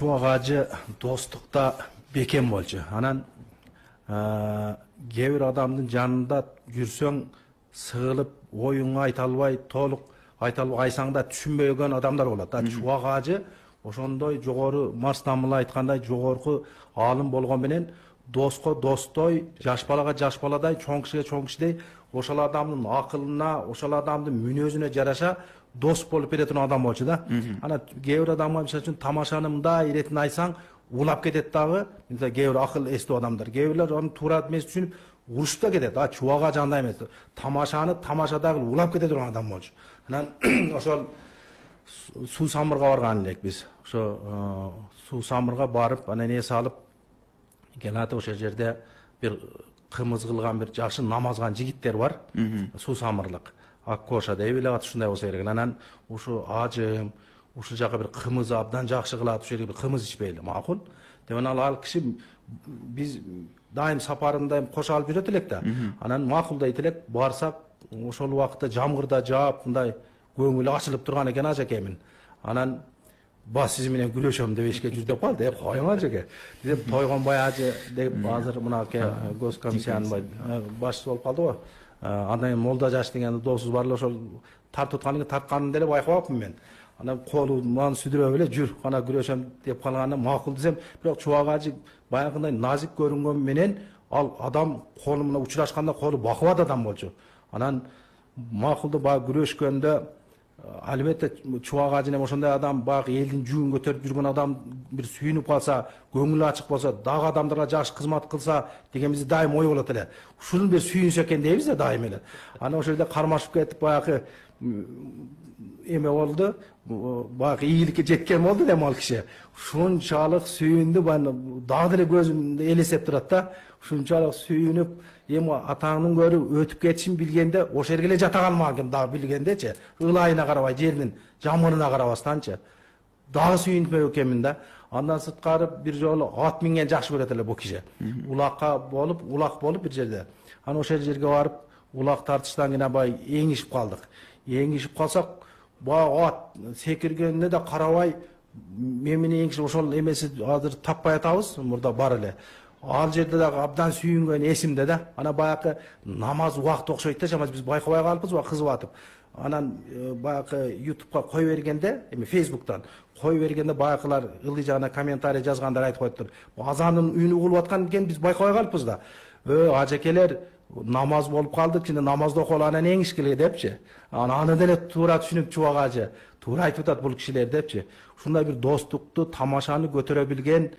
Чубак ажы достукта бекем болчу. Анан кээ бир адамдын жанында жүрсөң сыгылып, оюңа айта албай, толук айта албай кайсаң да түшүнбөгөн адамдар болот. Чубак ажы ошондой жогору Марс Дамыл айткандай жогорку аалым болгон менен доско достой, жаш балага жаш баладай, чоң кишиге чоң кишидей ошол адамдын акылына, ошол адамдын мүнөзүнө жараша дос болуп беретін адам болчу да. Ана кээ бир адамга мисалы үчүн тамашаны мындай иретин айтсаң улап кетет дагы. Кээ бир акыл эстүү адамдар, кээ бирлер аны туура эмес түшүнүп урушуп да кетет. Чубак ажы андай эмес. Тамашаны тамашадагы улап кете турган адам болчу. Анан ошол суу самырга барган элек биз. Ошо суу самырга барып, анан эс алып келатып ошол жерде бир кымыз кылган бир жакшы намазган жигиттер бар. Суу самырлык. Аккоша деп эле аты ушундай болсо керек. Анан ушу ажым, ушул жака бир кымыз абдан жакшы кылат, ушул жерге бир кымыз ичпейли, макул. Деп ал киши биз дайым сапарында кош алып жүрөт элек да. Анан макул дейт элек, барсак ошол убакытта жамгырда жаап, мындай көңүлү ачылып турган экен ажакемин. Анан бас сиз менен күлөшөм деп эшикке жүз деп калды. Коюң ажеке. Деп Тойгонбай ажы деп азыр мынакей госкомиссиянын башчысы болуп калды го. Андан Молда жаш деген досубуз бар эле, ошол тартып тартканын деле байкабапмын мен. Анан колу маны сүдүрөп эле жүр, кана күрөшөм деп калганына макул десем, бирок Чубак ажы баягындай назик көрүнгөн менен ал адам колу менен учурашканда колу бакубат адам болчу. Анан макулду баягы күрөшкөндө албетте Чубак ажы ошондой адам, баягы элдин жүгүн көтөрүп жүргөн адам бир сүйүнүп калса, көңүлү ачык болсо, дагы адамдарга жакшы кызмат кылса деген бизде дайым ой болот эле. Ушунун бир сүйүнсө экен дейбиз да дайым эле. Анан ошол жерде кармашып кетип баягы эме болду, баягы ийгиликке жеткен болду дем ал киши. Ушунчалык сүйүндү, дагы деле көзүмдө элестеп турат да. Ушунчалык сүйүнүп, эми атаңдын көрүп өтүп кетишин билгенде ошол жерге эле жата калмаган дагы билгендечи. Ылайына карабай, жердин жамырына карабастанчы. Дагы сүйүнбөк экенмин да. Андан сырткары бир жолу ат минген жакшы көрөт эле бу киши. Улак болуп бир жерде. Анан ошол жерге барып, улак тартыштан кийин абай эңишип калдык. Эңишип калсак, баягы ат секиргенине да карабай, мен менен эңишип ошол эмеси азыр таппай атабыз, мурда бар эле. Ал жерде дагы абдан сүйүнгөн эсимде да. Ана баягы намаз убакыты окшойт да, чамасы биз байкабай калыппыз ба кызып атып. Анан баягы YouTube'га кой бергенде, эми Facebook'тан кой бергенде баягылар ылдый жана комментарий жазгандар айтып коюптур. Азандын үнү угулуп аткан экен, биз байкабай калыппыз да. Ажекелер намаз болуп калдык, чында намазды окуп анан эңишкеле депчи. Аны деле туура түшүнүп Чубак ажы туура айтып атат бул кишилер депчи. Ушундай бир достукту, тамашаны көтөрө билген